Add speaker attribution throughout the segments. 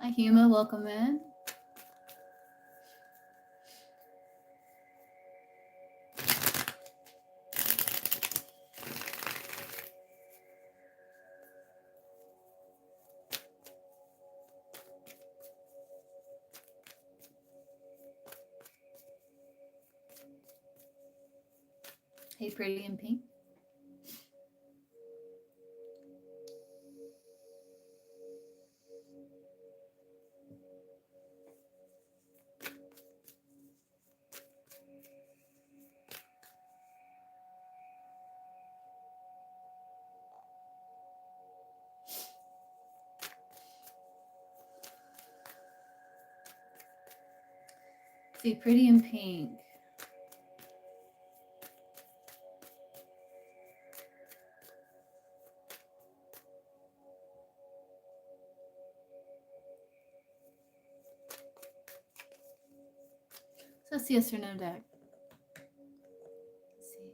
Speaker 1: Hi, Huma. Welcome in. Hey, pretty in pink. See, pretty in pink. So it's yes or no deck. Let's see.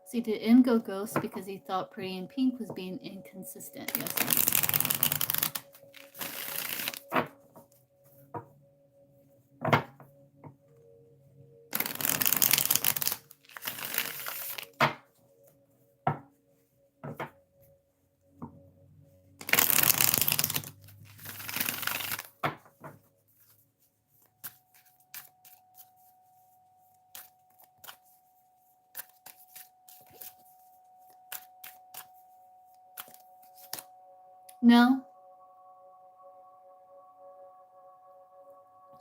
Speaker 1: See, did M go ghost because he thought pretty in pink was being inconsistent? Yes. No.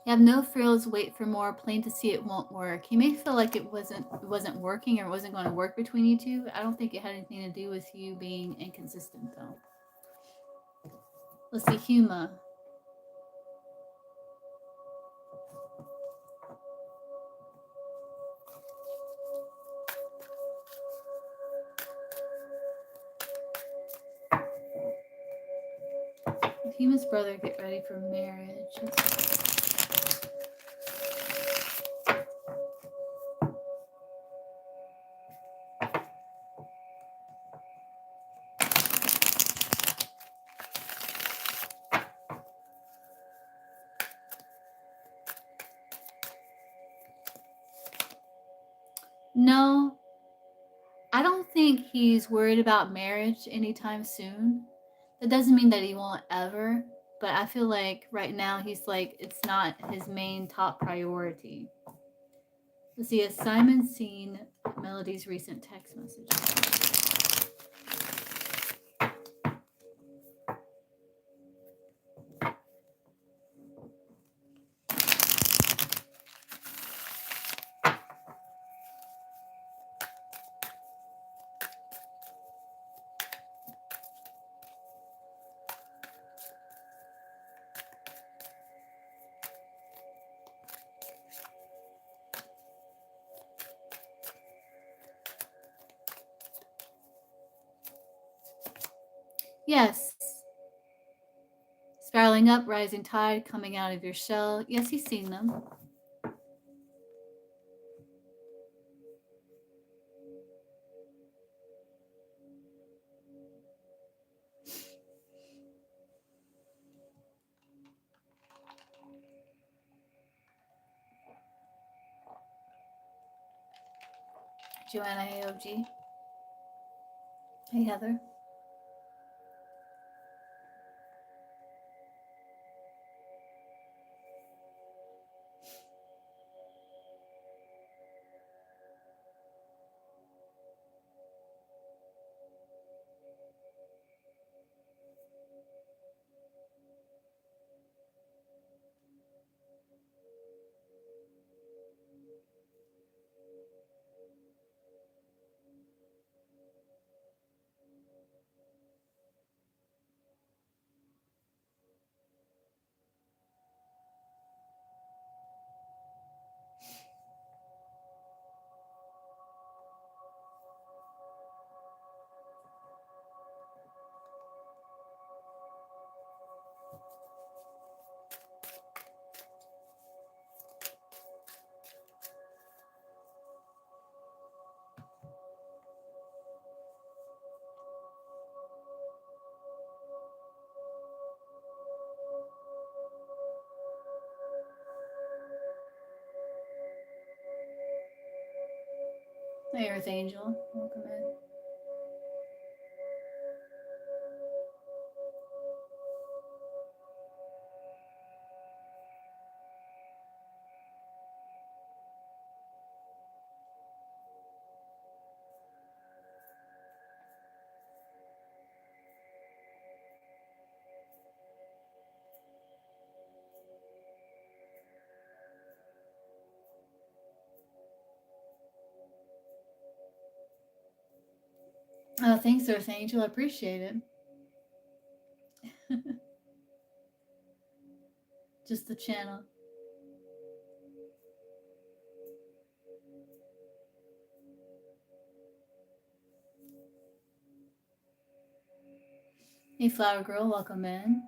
Speaker 1: You have no frills, wait for more, plain to see it won't work. He may feel like it wasn't working or wasn't going to work between you two. I don't think it had anything to do with you being inconsistent though. Let's see, Huma. Huma's brother get ready for marriage. No, I don't think he's worried about marriage anytime soon. That doesn't mean that he won't ever, but I feel like right now he's like, it's not his main top priority. Let's see, has Simon seen Melody's recent text message? Yes. Spiraling up, rising tide, coming out of your shell. Yes, he's seen them. Joanna AOG. Hey, Heather. Hey, Earth Angel, welcome in. Oh, thanks, Earth Angel. I appreciate it. Just the channel. Hey, Flower Girl, welcome in.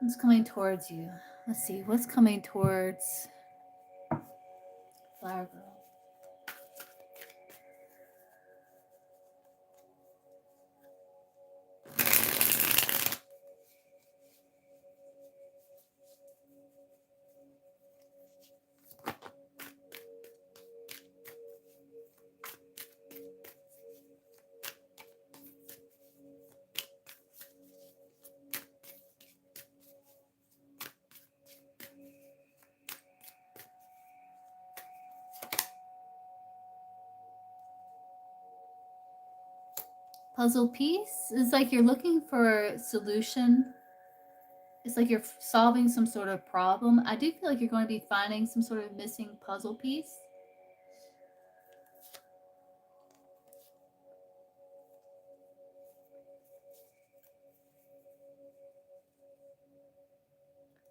Speaker 1: What's coming towards you? Let's see. What's coming towards Flower Girl? Puzzle piece is like you're looking for a solution. It's like you're solving some sort of problem. I do feel like you're going to be finding some sort of missing puzzle piece.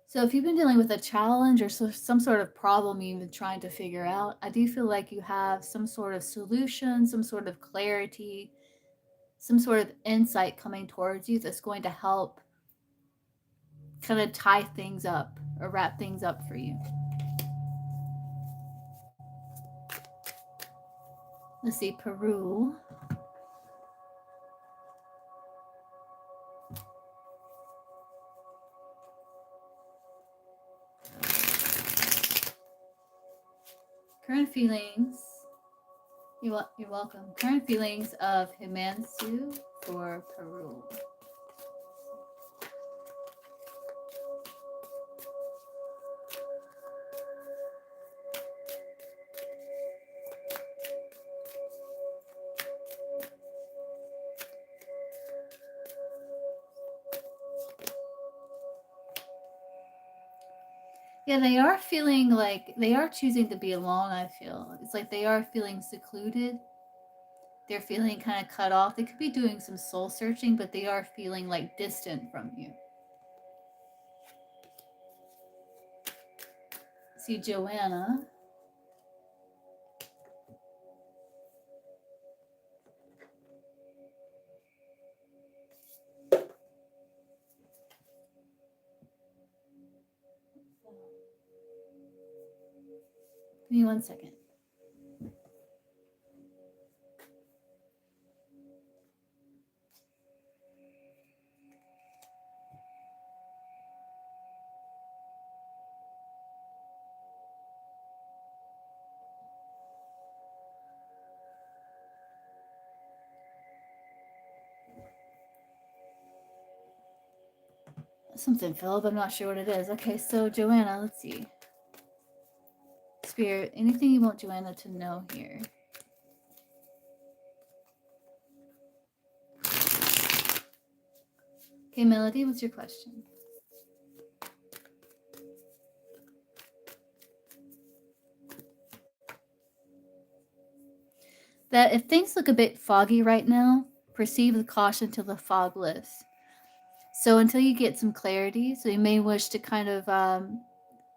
Speaker 1: So if you've been dealing with a challenge or some sort of problem you've been trying to figure out, I do feel like you have some sort of solution, some sort of clarity, some sort of insight coming towards you that's going to help kind of tie things up or wrap things up for you. Let's see, Peru. Current feelings. You're welcome. Current feelings of Himanshu for Peru. Yeah, they are feeling like they are choosing to be alone, I feel. It's like they are feeling secluded. They're feeling kind of cut off. They could be doing some soul searching, but they are feeling like distant from you. See, Joanna. Give me 1 second. Something, Philip. I'm not sure what it is. Okay, so Joanna, let's see. Spirit, anything you want Joanna to know here? Okay, Melody, what's your question? That if things look a bit foggy right now, proceed with caution till the fog lifts. So until you get some clarity, so you may wish to kind of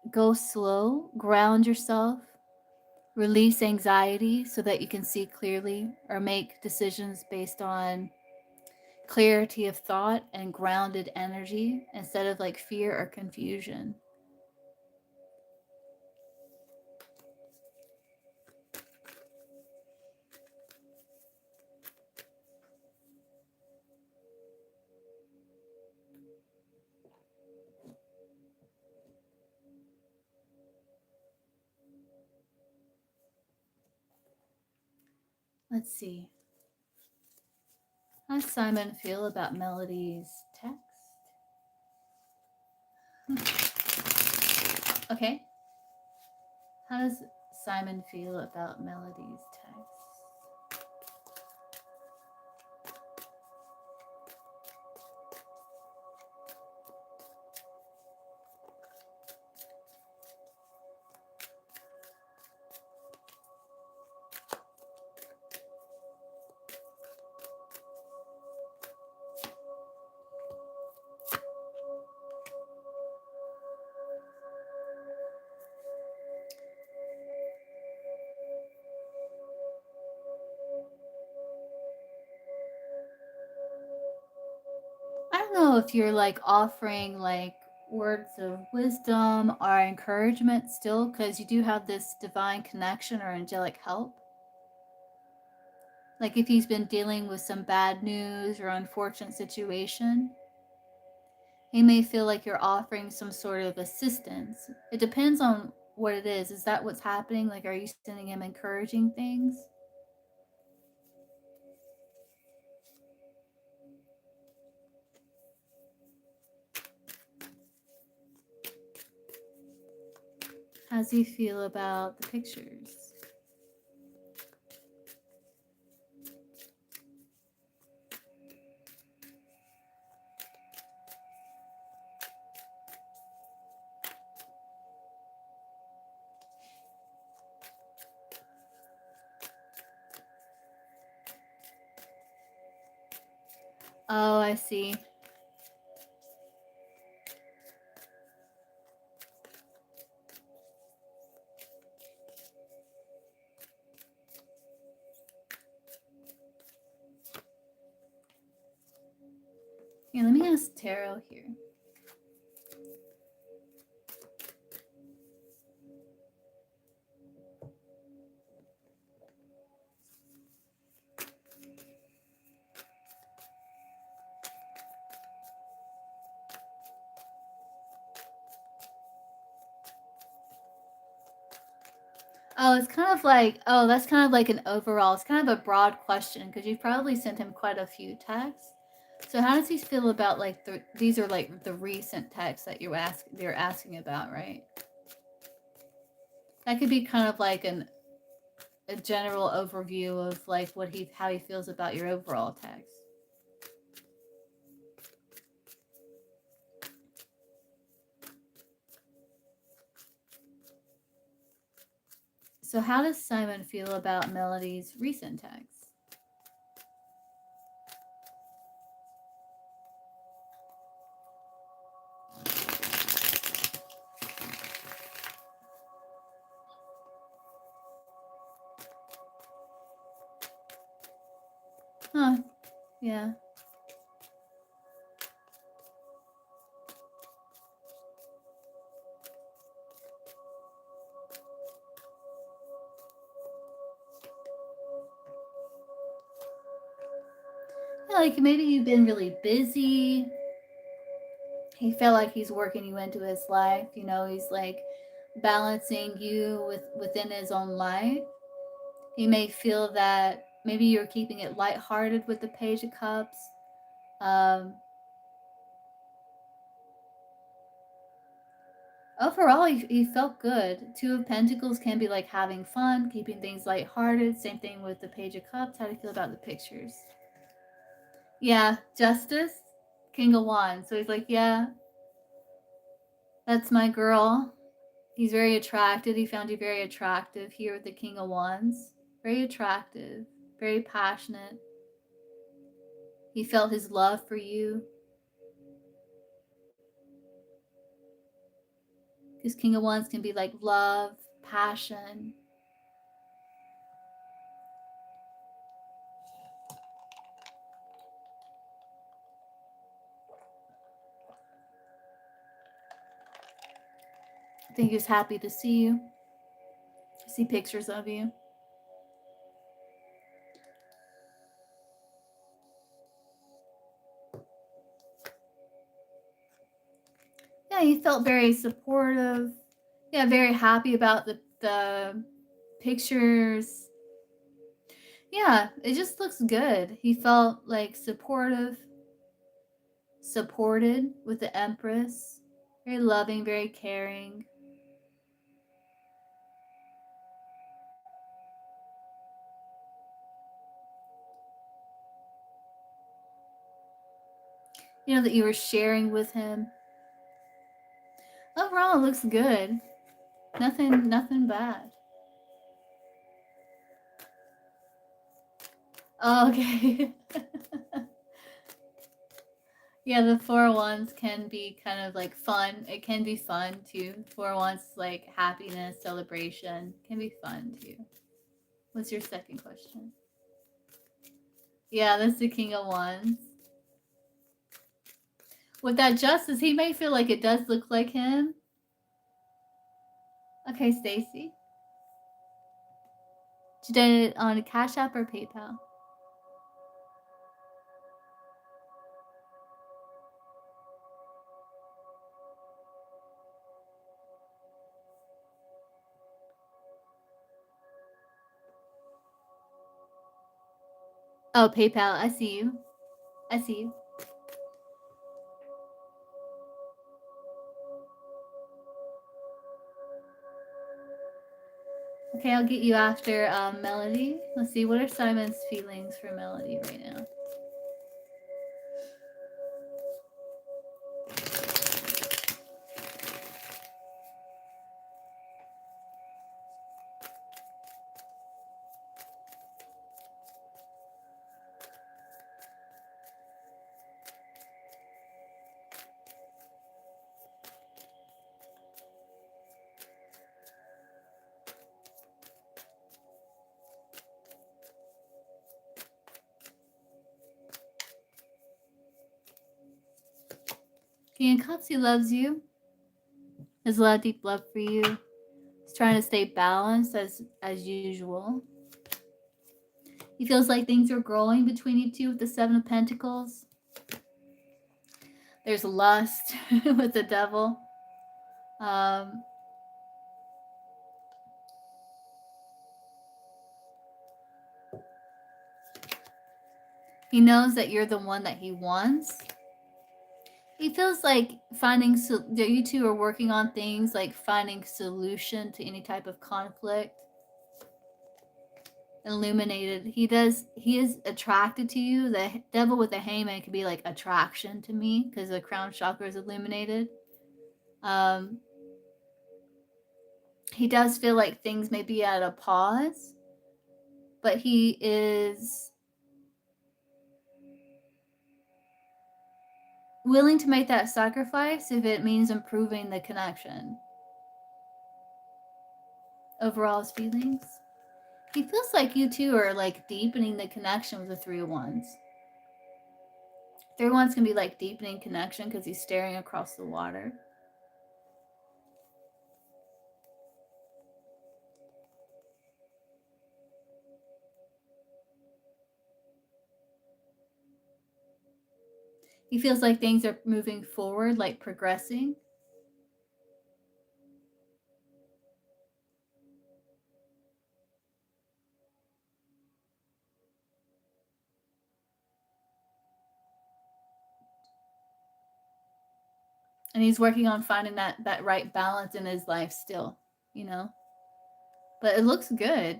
Speaker 1: go slow, ground yourself, release anxiety so that you can see clearly or make decisions based on clarity of thought and grounded energy instead of like fear or confusion. Let's see. How does Simon feel about Melody's text? Okay. How does Simon feel about Melody's text? I don't know if you're like offering like words of wisdom or encouragement still, because you do have this divine connection or angelic help. Like if he's been dealing with some bad news or unfortunate situation, he may feel like you're offering some sort of assistance. It depends on what it is. Is that what's happening? Like, are you sending him encouraging things? How does he feel about the pictures? Oh, I see. Yeah, let me ask Tarot here. Oh, it's kind of like, oh, that's kind of like an overall, it's kind of a broad question because you've probably sent him quite a few texts. So how does he feel about like these are like the recent texts that they're asking about, right? That could be kind of like a general overview of like how he feels about your overall text. So how does Simon feel about Melody's recent texts? Huh. Yeah. Yeah, like maybe you've been really busy. He felt like he's working you into his life. You know, he's like balancing you within his own life. He may feel that maybe you're keeping it lighthearted with the Page of Cups. Um, Overall, he felt good. Two of Pentacles can be like having fun, keeping things lighthearted. Same thing with the Page of Cups. How do you feel about the pictures? Yeah, Justice, King of Wands. So he's like, yeah, that's my girl. He's very attracted. He found you very attractive here with the King of Wands. Very attractive, very passionate. He felt his love for you. Because King of Wands can be like love, passion. I think he was happy to see you, see pictures of you. Yeah, he felt very supportive. Yeah, very happy about the pictures. Yeah, it just looks good. He felt like supported with the Empress. Very loving, very caring. You know, that you were sharing with him. Overall, it looks good. Nothing bad. Oh, okay. Yeah, the 4 wands can be kind of like fun. It can be fun too. 4 wands like happiness, celebration. Can be fun too. What's your second question? Yeah, that's the King of Wands. With that justice, he may feel like it does look like him. Okay, Stacy. You did it on Cash App or PayPal? Oh, PayPal. I see you. I see you. Okay, I'll get you after Melody. Let's see, what are Simon's feelings for Melody right now? King of Cups, he loves you. Has a lot of deep love for you. He's trying to stay balanced as usual. He feels like things are growing between you two with the Seven of Pentacles. There's lust with the Devil. Um, he knows that you're the one that he wants. He feels like you two are working on things like finding solution to any type of conflict. Illuminated. He is attracted to you. The Devil with the Hangman could be like attraction to me because the crown chakra is illuminated. Um, he does feel like things may be at a pause, but he is willing to make that sacrifice if it means improving the connection. Overall, his feelings. He feels like you two are like deepening the connection with the Three of Wands. Three of Wands can be like deepening connection because he's staring across the water. He feels like things are moving forward, like progressing. And he's working on finding that right balance in his life still, you know. But it looks good.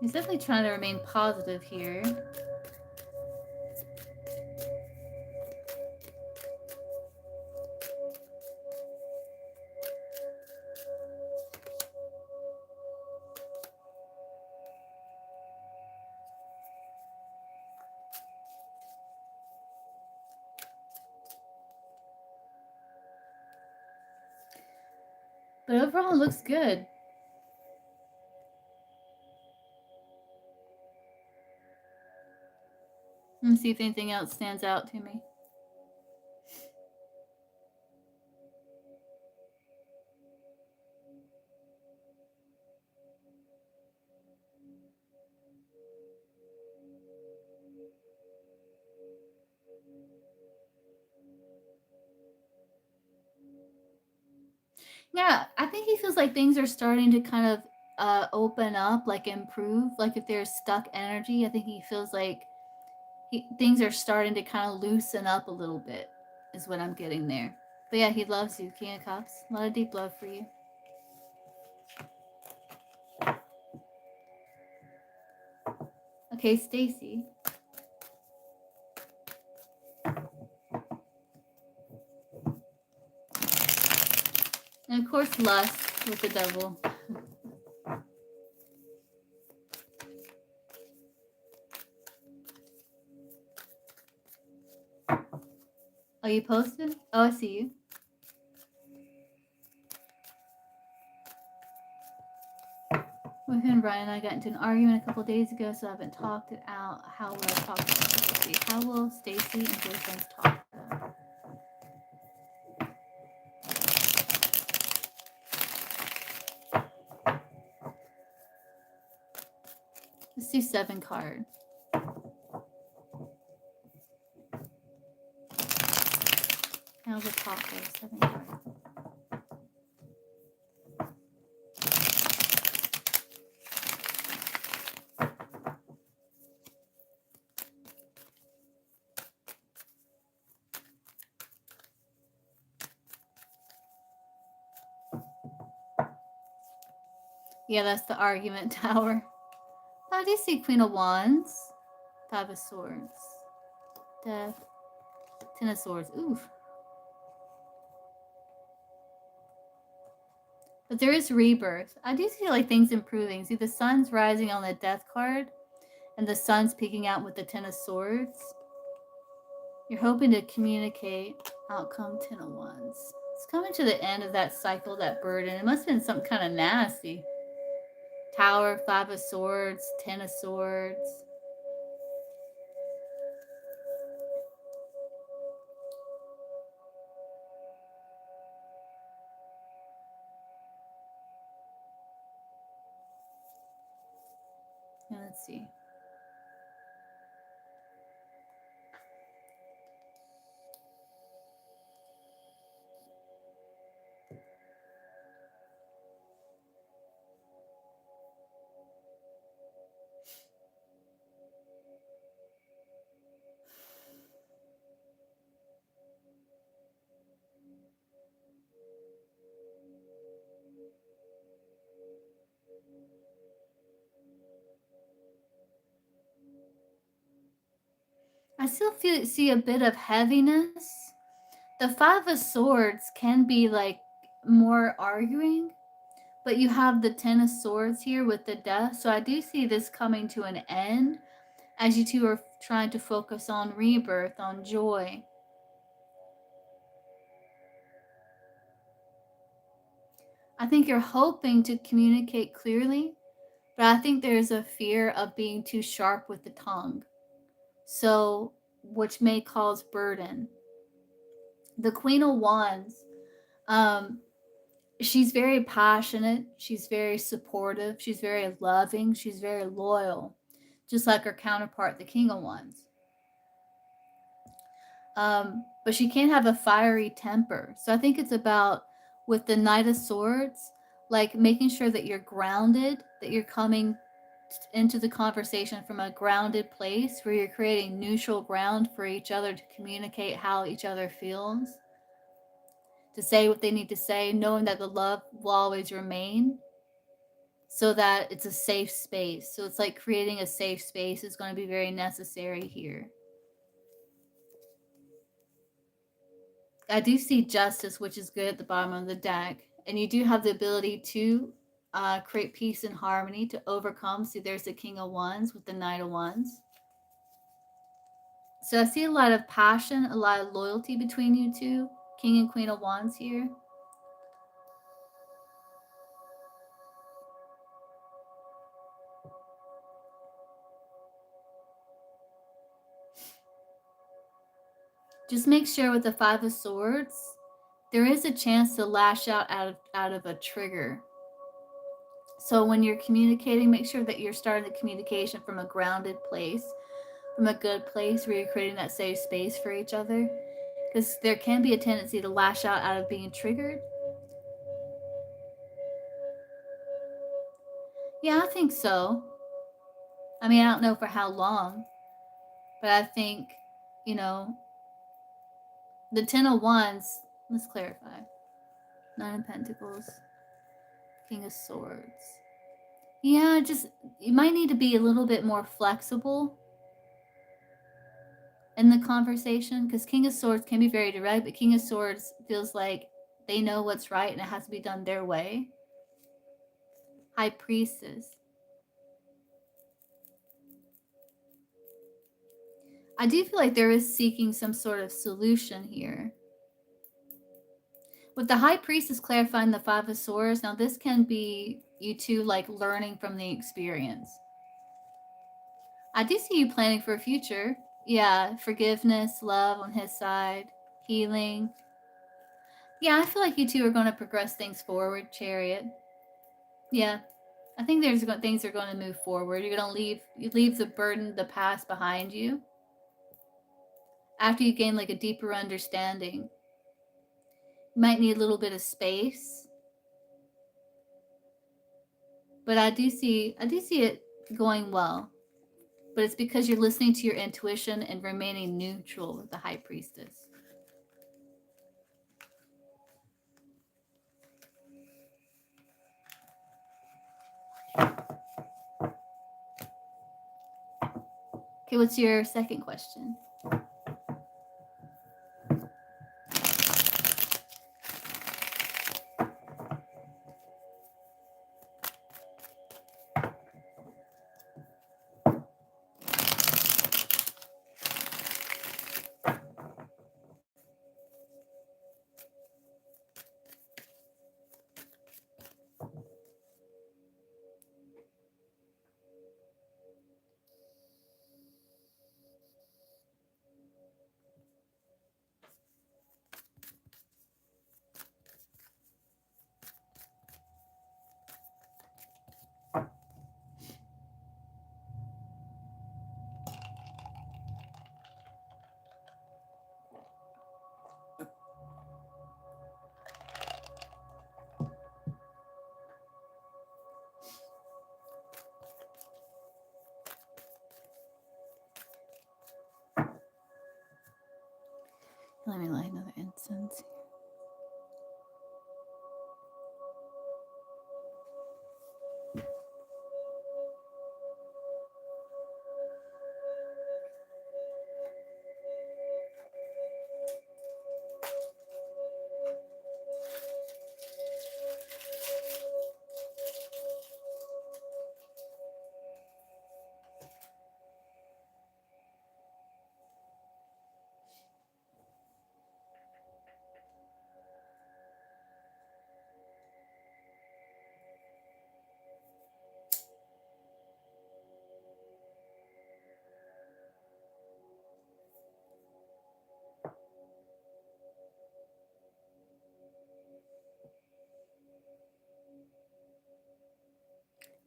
Speaker 1: He's definitely trying to remain positive here. But overall, it looks good. Let me see if anything else stands out to me. Yeah, I think he feels like things are starting to kind of open up, like improve. Like if there's stuck energy, I think he feels like things are starting to kind of loosen up a little bit, is what I'm getting there. But yeah, he loves you, King of Cups. A lot of deep love for you. Okay, Stacy. And of course, lust with the devil. Oh, you posted? Oh, I see you. My friend Brian and I got into an argument a couple days ago, so I haven't talked it out. How will I talk to Stacy? How will Stacy and boyfriends talk? Let's do 7 cards. How's the top there? 7 cards. Yeah, that's the argument tower. I do see Queen of Wands, 5 of Swords, Death, 10 of Swords. Oof. But there is rebirth. I do see like things improving. See, the sun's rising on the Death card, and the sun's peeking out with the 10 of Swords. You're hoping to communicate. Outcome 10 of Wands. It's coming to the end of that cycle, that burden. It must have been something kind of nasty. Tower, 5 of Swords, 10 of Swords. And let's see. I still see a bit of heaviness. The 5 of Swords can be like more arguing, but you have the 10 of Swords here with the Death. So I do see this coming to an end as you two are trying to focus on rebirth, on joy. I think you're hoping to communicate clearly, but I think there's a fear of being too sharp with the tongue. So, which may cause burden. The Queen of Wands, she's very passionate, she's very supportive, she's very loving, she's very loyal, just like her counterpart, the King of Wands. But she can have a fiery temper. So I think it's about, with the Knight of Swords, like making sure that you're grounded, that you're coming into the conversation from a grounded place where you're creating neutral ground for each other to communicate how each other feels, to say what they need to say, knowing that the love will always remain, so that it's a safe space. So it's like creating a safe space is going to be very necessary here. I do see Justice, which is good at the bottom of the deck. And you do have the ability to create peace and harmony, to overcome. See, there's the King of Wands with the Knight of Wands. So I see a lot of passion, a lot of loyalty between you two. King and Queen of Wands here. Just make sure with the 5 of Swords, there is a chance to lash out of a trigger. So when you're communicating, make sure that you're starting the communication from a grounded place, from a good place where you're creating that safe space for each other. Because there can be a tendency to lash out of being triggered. Yeah, I think so. I mean, I don't know for how long, but I think, you know, the 10 of Wands, let's clarify. Nine of Pentacles, King of Swords. Yeah, just, you might need to be a little bit more flexible in the conversation, because King of Swords can be very direct, but King of Swords feels like they know what's right and it has to be done their way. High Priestess. I do feel like there is seeking some sort of solution here. With the High Priestess clarifying the Five of Swords, now this can be you two like learning from the experience. I do see you planning for a future. Yeah, forgiveness, love on his side, healing. Yeah, I feel like you two are going to progress things forward, Chariot. Yeah, I think things are going to move forward. You're going to leave the burden, the past behind you. After you gain like a deeper understanding, you might need a little bit of space. But I do see it going well. But it's because you're listening to your intuition and remaining neutral with the High Priestess. Okay, what's your second question? Let me light another incense.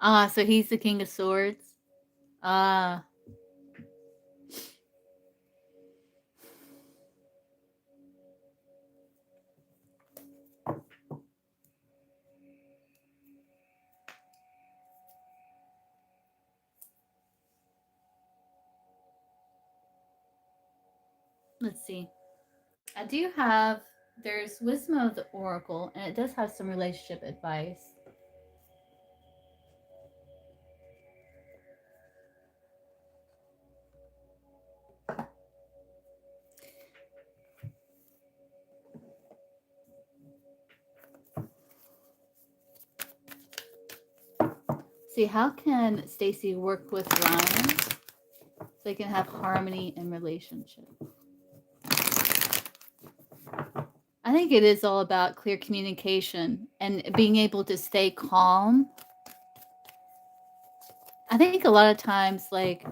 Speaker 1: Ah, so he's the King of Swords. Ah. Let's see. I do have, there's Wisdom of the Oracle, and it does have some relationship advice. See, how can Stacy work with Ryan so they can have harmony in relationship? I think it is all about clear communication and being able to stay calm. I think a lot of times, like,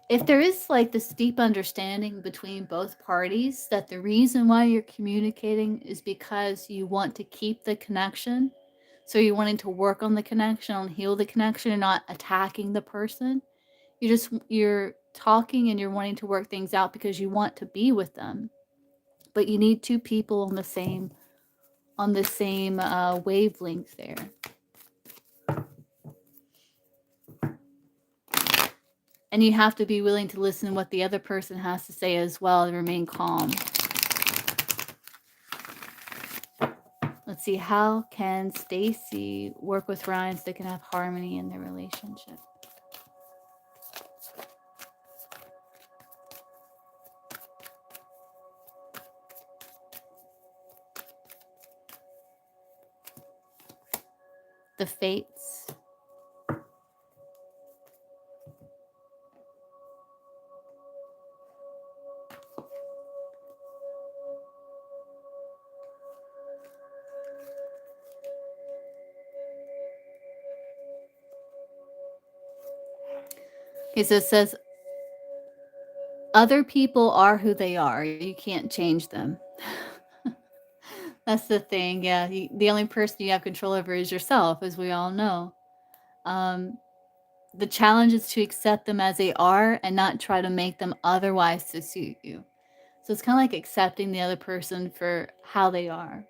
Speaker 1: if there is like this deep understanding between both parties that the reason why you're communicating is because you want to keep the connection, so you're wanting to work on the connection, on heal the connection, and not attacking the person. You're talking and you're wanting to work things out because you want to be with them, but you need two people on the same wavelength there. And you have to be willing to listen to what the other person has to say as well and remain calm. Let's see, how can Stacy work with Ryan so they can have harmony in their relationship? The fates. Okay, so it says, other people are who they are. You can't change them. That's the thing. Yeah. The only person you have control over is yourself, as we all know. The challenge is to accept them as they are and not try to make them otherwise to suit you. So it's kind of like accepting the other person for how they are.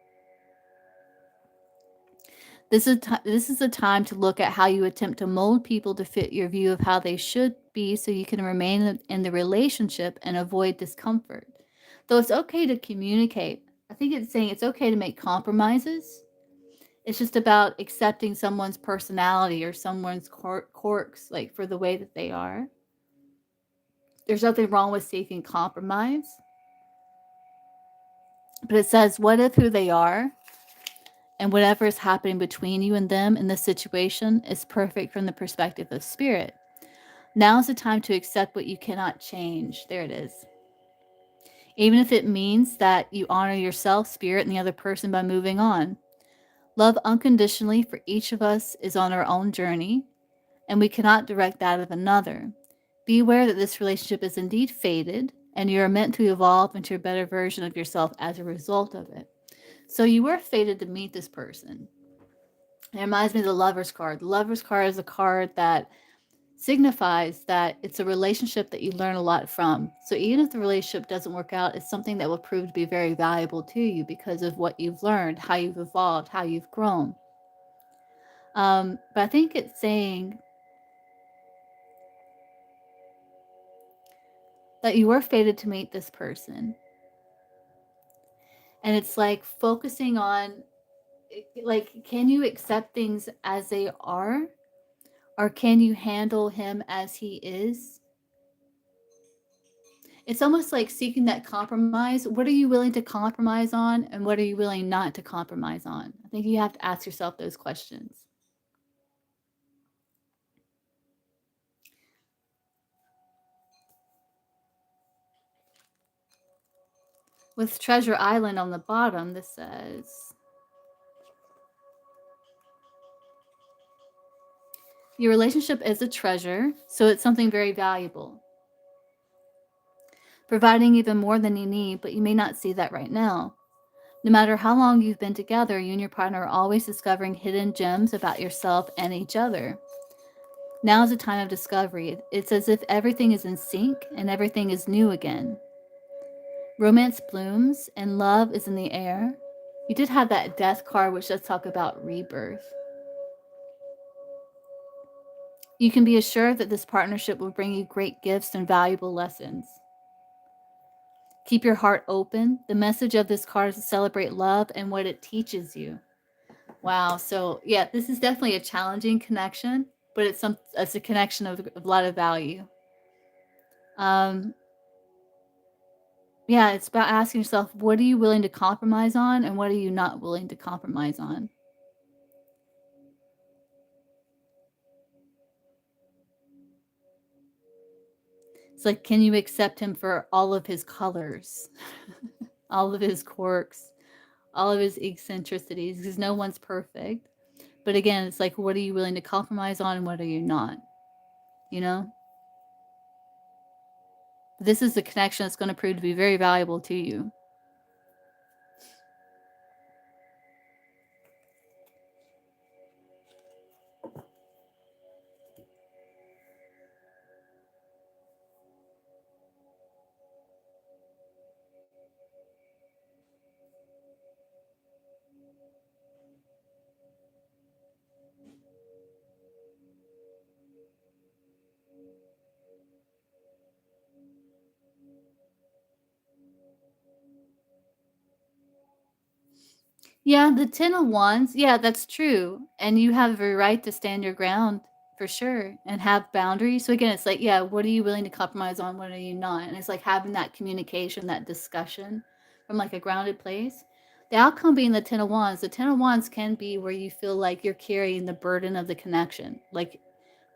Speaker 1: This is a time to look at how you attempt to mold people to fit your view of how they should be so you can remain in the relationship and avoid discomfort. Though it's okay to communicate. I think it's saying it's okay to make compromises. It's just about accepting someone's personality or someone's quirks, like for the way that they are. There's nothing wrong with seeking compromise. But it says, what if who they are and whatever is happening between you and them in this situation is perfect from the perspective of spirit? Now is the time to accept what you cannot change. There it is. Even if it means that you honor yourself, spirit, and the other person by moving on. Love unconditionally for each of us is on our own journey, and we cannot direct that of another. Be aware that this relationship is indeed fated, and you are meant to evolve into a better version of yourself as a result of it. So you were fated to meet this person. It reminds me of the Lover's card. The Lover's card is a card that signifies that it's a relationship that you learn a lot from. So even if the relationship doesn't work out, it's something that will prove to be very valuable to you because of what you've learned, how you've evolved, how you've grown. But I think it's saying that you were fated to meet this person. And it's like focusing on, like, can you accept things as they are? Or can you handle him as he is? It's almost like seeking that compromise. What are you willing to compromise on? And what are you willing not to compromise on? I think you have to ask yourself those questions. With Treasure Island on the bottom, this says, your relationship is a treasure, so it's something very valuable, providing even more than you need, but you may not see that right now. No matter how long you've been together, you and your partner are always discovering hidden gems about yourself and each other. Now is a time of discovery. It's as if everything is in sync and everything is new again. Romance blooms and love is in the air. You did have that death card, which does talk about rebirth. You can be assured that this partnership will bring you great gifts and valuable lessons. Keep your heart open. The message of this card is to celebrate love and what it teaches you. Wow. So yeah, this is definitely a challenging connection, but it's a connection of a lot of value. Yeah, it's about asking yourself, what are you willing to compromise on and what are you not willing to compromise on? It's like, can you accept him for all of his colors, all of his quirks, all of his eccentricities? Because no one's perfect. But again, it's like, what are you willing to compromise on and what are you not? You know? This is a connection that's going to prove to be very valuable to you. Yeah, the 10 of Wands. Yeah, that's true. And you have every right to stand your ground for sure and have boundaries. So again, it's like, yeah, what are you willing to compromise on? What are you not? And it's like having that communication, that discussion from like a grounded place. The outcome being the 10 of Wands. The 10 of Wands can be where you feel like you're carrying the burden of the connection. Like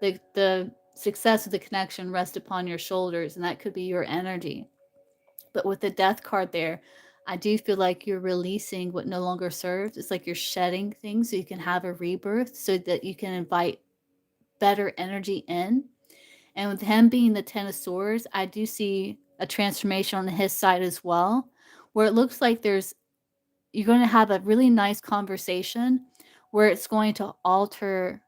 Speaker 1: the success of the connection rests upon your shoulders, and that could be your energy. But with the death card there, I do feel like you're releasing what no longer serves. It's like you're shedding things so you can have a rebirth so that you can invite better energy in. And with him being the 10 of Swords, I do see a transformation on his side as well, where it looks like you're going to have a really nice conversation where it's going to alter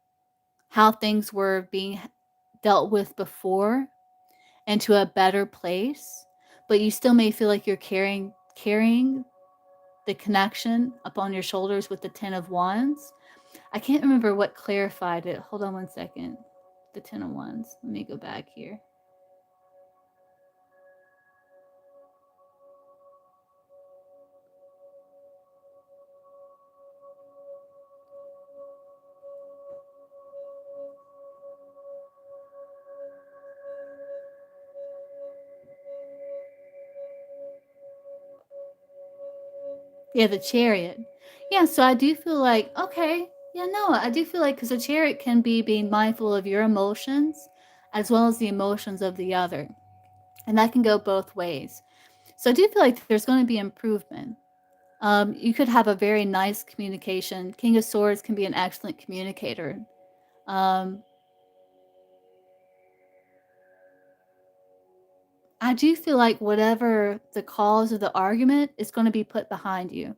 Speaker 1: how things were being dealt with before into a better place, but you still may feel like you're carrying the connection up on your shoulders with the 10 of Wands. I can't remember what clarified it. Hold on one second. The 10 of Wands. Let me go back here. Yeah, the Chariot. Yeah, so I do feel like, okay, yeah, no, I do feel like because the Chariot can be being mindful of your emotions as well as the emotions of the other. And that can go both ways. So I do feel like there's going to be improvement. You could have a very nice communication. King of Swords can be an excellent communicator. Um, I do feel like whatever the cause of the argument is going to be put behind you.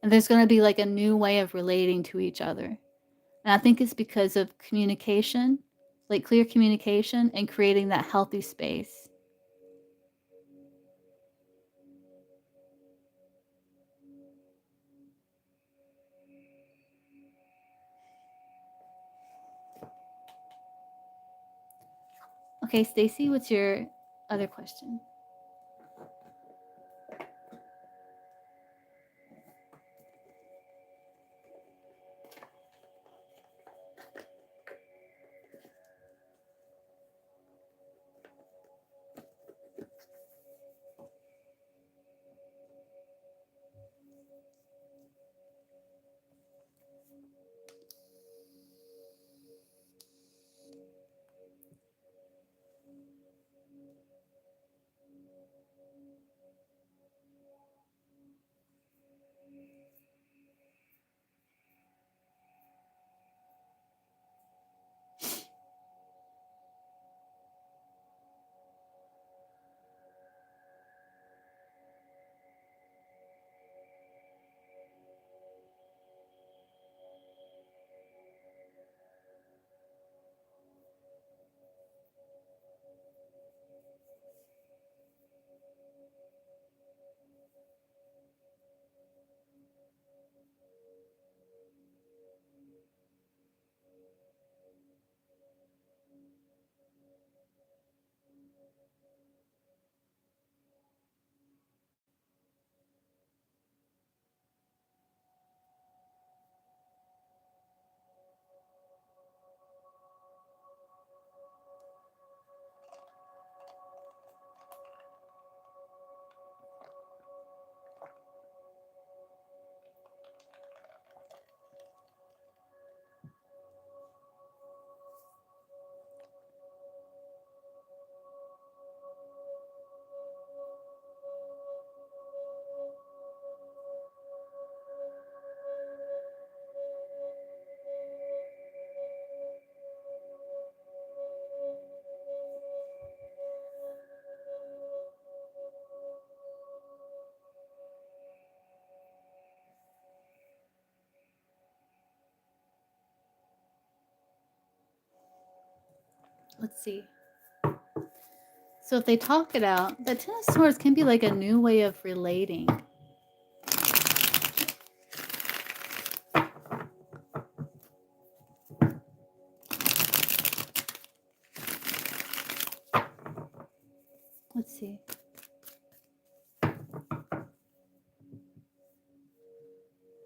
Speaker 1: And there's going to be like a new way of relating to each other. And I think it's because of communication, like clear communication and creating that healthy space. Okay, Stacy, what's your other question? Let's see. So if they talk it out, the 10 of Swords can be like a new way of relating. Let's see.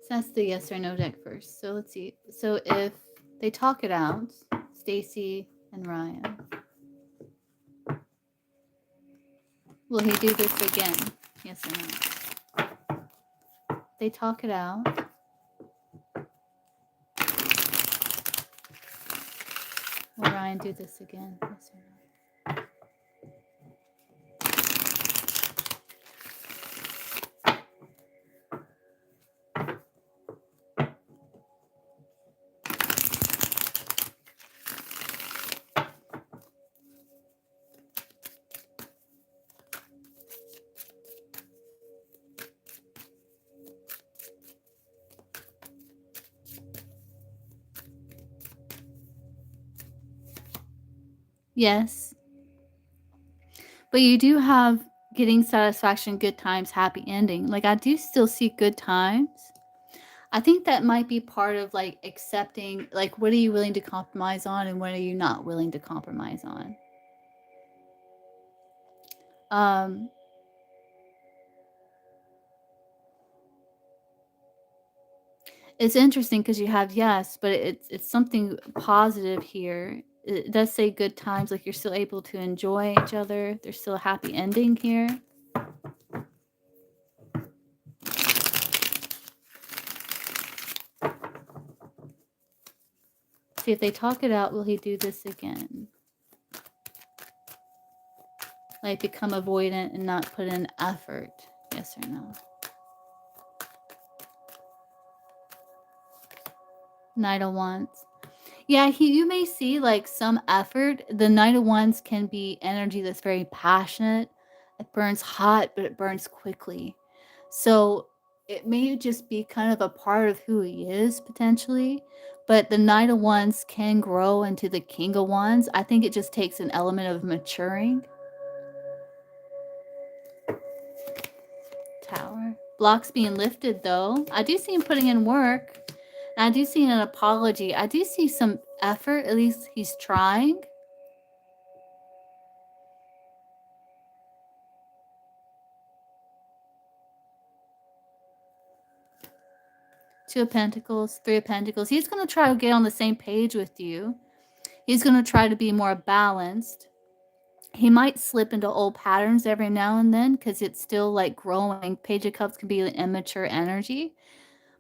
Speaker 1: So that's the yes or no deck first. So let's see. So if they talk it out, Stacy and Ryan, will he do this again? Yes or no? They talk it out. Will Ryan do this again? Yes or no? Yes. But you do have getting satisfaction, good times, happy ending. Like, I do still see good times. I think that might be part of like accepting, like, what are you willing to compromise on and what are you not willing to compromise on? Um, it's interesting because you have yes, but it's something positive here. It does say good times, like you're still able to enjoy each other. There's still a happy ending here. See if they talk it out, will he do this again? Like become avoidant and not put in effort. Yes or no? Knight of Wands. Yeah, you may see like some effort. The Knight of Wands can be energy that's very passionate. It burns hot, but it burns quickly. So it may just be kind of a part of who he is potentially. But the Knight of Wands can grow into the King of Wands. I think it just takes an element of maturing. Tower. Blocks being lifted though. I do see him putting in work. And I do see an apology. I do see some effort. At least he's trying. Two of Pentacles, Three of Pentacles. He's going to try to get on the same page with you. He's going to try to be more balanced. He might slip into old patterns every now and then because it's still like growing. Page of Cups can be an immature energy.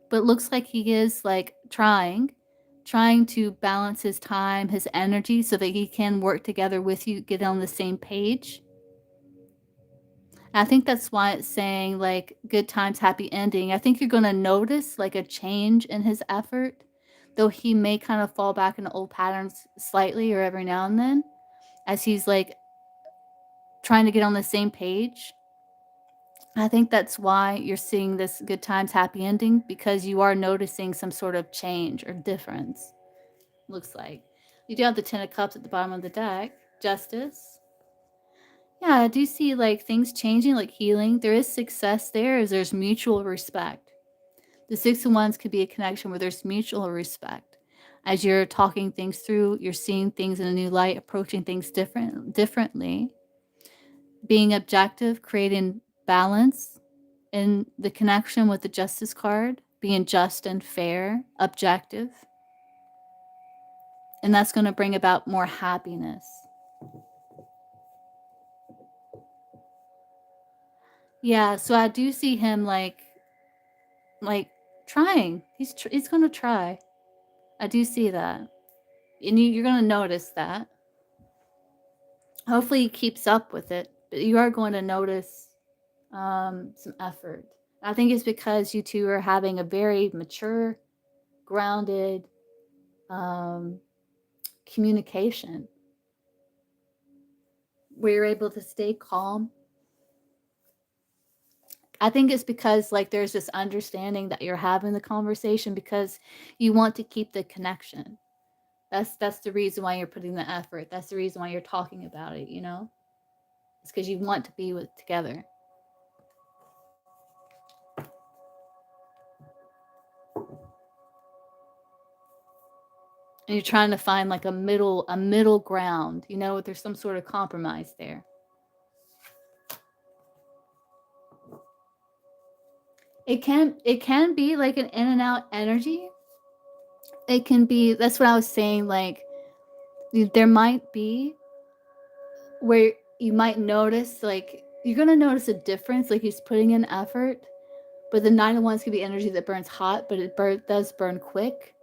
Speaker 1: But it looks like he is like trying to balance his time, his energy so that he can work together with you, get on the same page. I think that's why it's saying like good times, happy ending. I think you're going to notice like a change in his effort, though he may kind of fall back into old patterns slightly or every now and then as he's like trying to get on the same page. I think that's why you're seeing this good times, happy ending, because you are noticing some sort of change or difference. Looks like you do have the Ten of Cups at the bottom of the deck. Justice. Yeah, I do see like things changing, like healing. There is success there as there's mutual respect. The Six of Wands could be a connection where there's mutual respect. As you're talking things through, you're seeing things in a new light, approaching things differently. Being objective, creating balance in the connection with the Justice card, being just and fair, objective. And that's going to bring about more happiness. Yeah, so I do see him like trying. He's going to try. I do see that. And you're going to notice that. Hopefully he keeps up with it, but you are going to notice some effort. I think it's because you two are having a very mature, grounded communication where you're able to stay calm. I think it's because like there's this understanding that you're having the conversation because you want to keep the connection. That's the reason why you're putting the effort. That's the reason why you're talking about it, you know? It's because you want to be together. And you're trying to find like a middle ground, you know, there's some sort of compromise there. It can be like an in and out energy. It can be, that's what I was saying, like there might be where you might notice, like you're gonna notice a difference, like he's putting in effort, but the 9 of Wands could be energy that burns hot, but it does burn quick.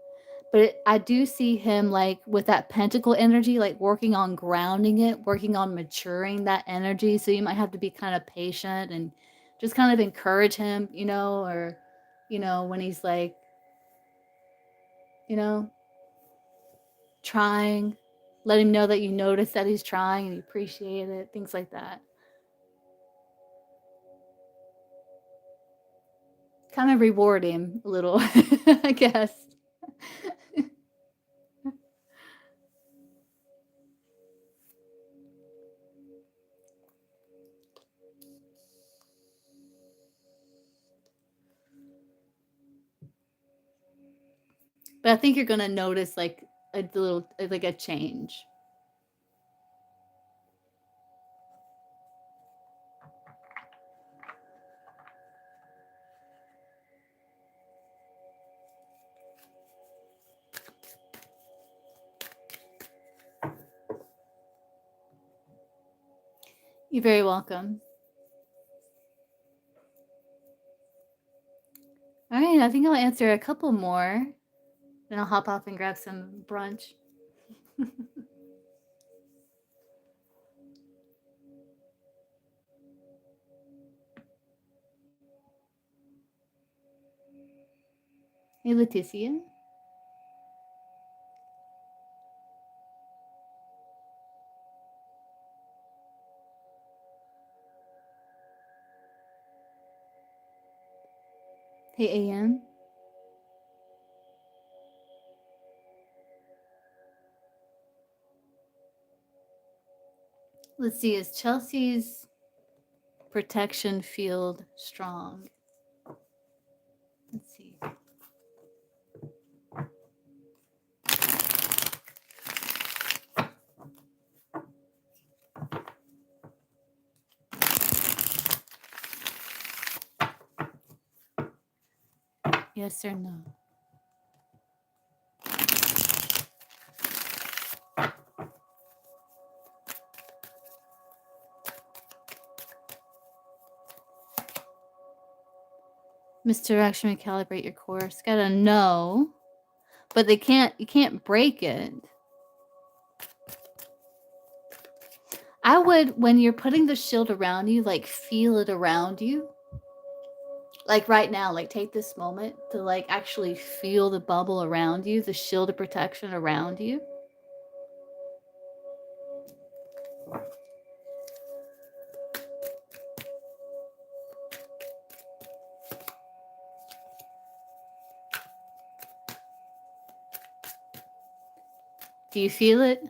Speaker 1: But I do see him like with that pentacle energy, like working on grounding it, working on maturing that energy. So you might have to be kind of patient and just kind of encourage him, or, when he's like, you know, trying, let him know that you notice that he's trying and you appreciate it, things like that. Kind of reward him a little, I guess. But I think you're gonna notice like a little, like a change. You're very welcome. All right, I think I'll answer a couple more. Then I'll hop off and grab some brunch. Hey, Leticia. Hey, AM. Let's see, is Chelsea's protection field strong? Let's see. Yes or no? Misdirection, recalibrate your course. Gotta know. But you can't break it. I would, when you're putting the shield around you, like feel it around you. Like right now, like take this moment to like actually feel the bubble around you, the shield of protection around you. Do you feel it?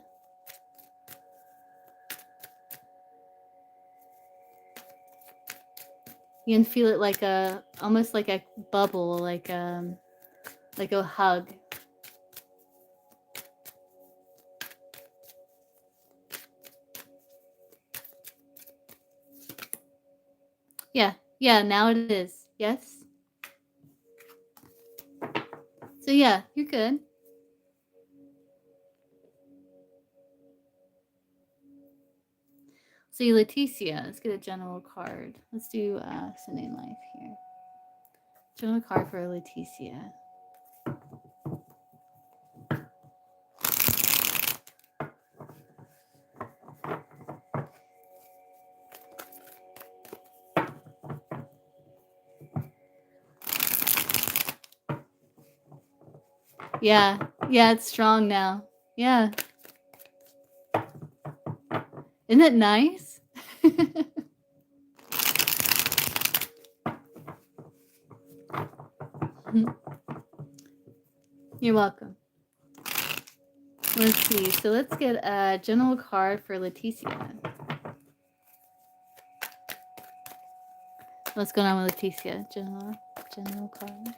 Speaker 1: You can feel it like almost like a bubble, like a hug. Yeah, now it is. Yes. So yeah, you're good. So Leticia, let's get a general card. Let's do Sunday Life here. General card for Leticia. Yeah, it's strong now. Yeah. Isn't it nice? You're welcome. Let's see. So let's get a general card for Leticia. What's going on with Leticia? General card.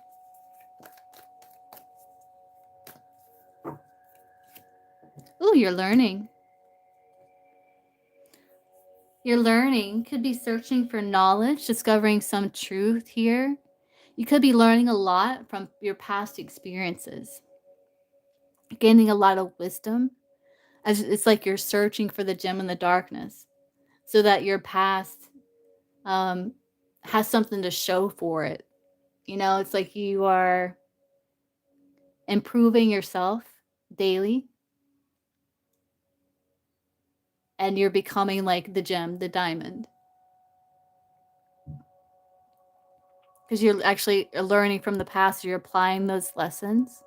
Speaker 1: Oh, you're learning. You're learning. Could be searching for knowledge, discovering some truth here. You could be learning a lot from your past experiences, gaining a lot of wisdom. As it's like you're searching for the gem in the darkness, so that your past um, has something to show for it. You know, it's like you are improving yourself daily, and you're becoming like the gem, the diamond, because you're actually learning from the past. You're applying those lessons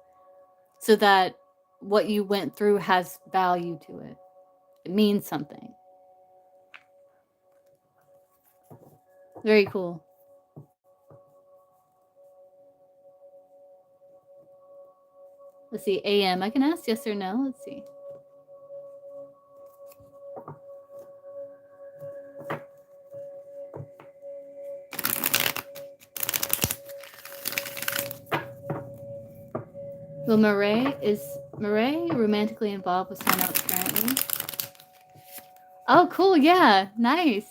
Speaker 1: so that what you went through has value to it. It means something. Very cool. Let's see. AM. I can ask yes or no. Let's see. Well, Murray romantically involved with someone else currently? Oh, cool. Yeah. Nice.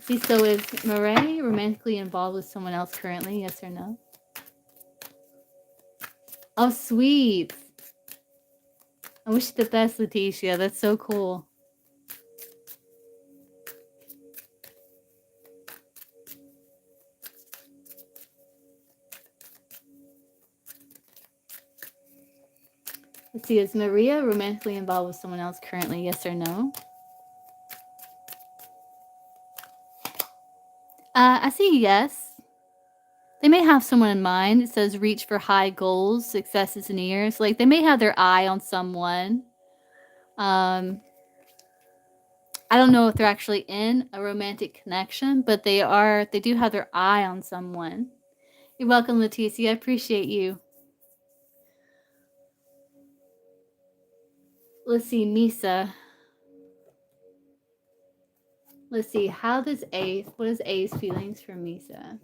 Speaker 1: See, so is Murray romantically involved with someone else currently? Yes or no? Oh, sweet. I wish you the best, Leticia. That's so cool. Let's see, is Maria romantically involved with someone else currently? Yes or no? I see yes. They may have someone in mind. It says reach for high goals, success is near. So like they may have their eye on someone. I don't know if they're actually in a romantic connection, but they do have their eye on someone. You're welcome, Leticia. I appreciate you. Let's see, Misa. Let's see, what is A's feelings for Misa?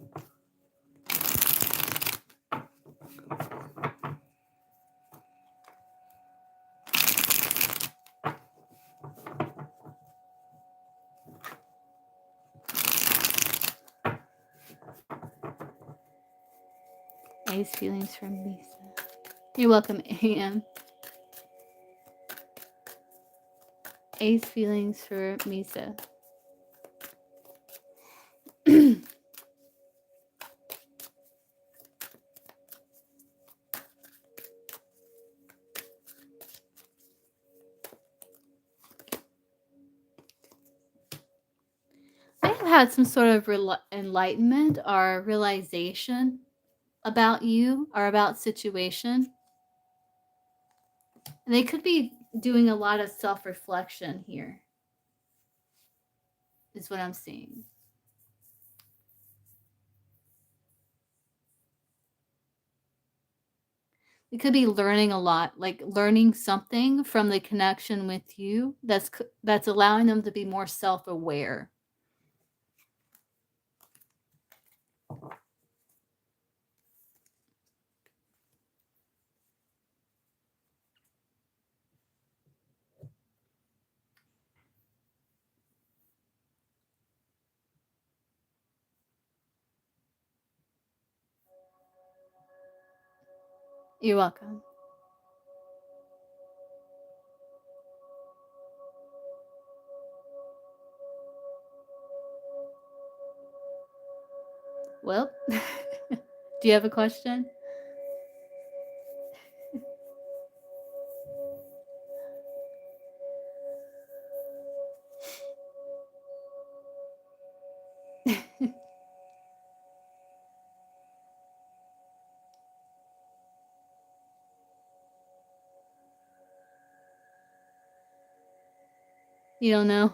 Speaker 1: A's feelings for Misa. You're welcome, AM. A's feelings for Misa. I have had some sort of enlightenment or realization about you or about situation. And they could be doing a lot of self-reflection here, is what I'm seeing. They could be learning a lot, like learning something from the connection with you that's allowing them to be more self-aware. You're welcome. Well, do you have a question? You don't know?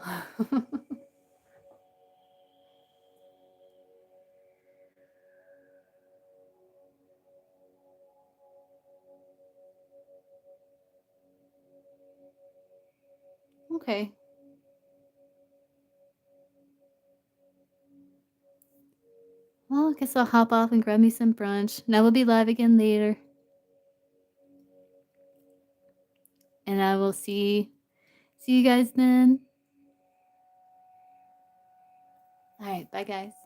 Speaker 1: Okay. Well, I guess I'll hop off and grab me some brunch, and I will be live again later. And I will see you guys then. All right, bye guys.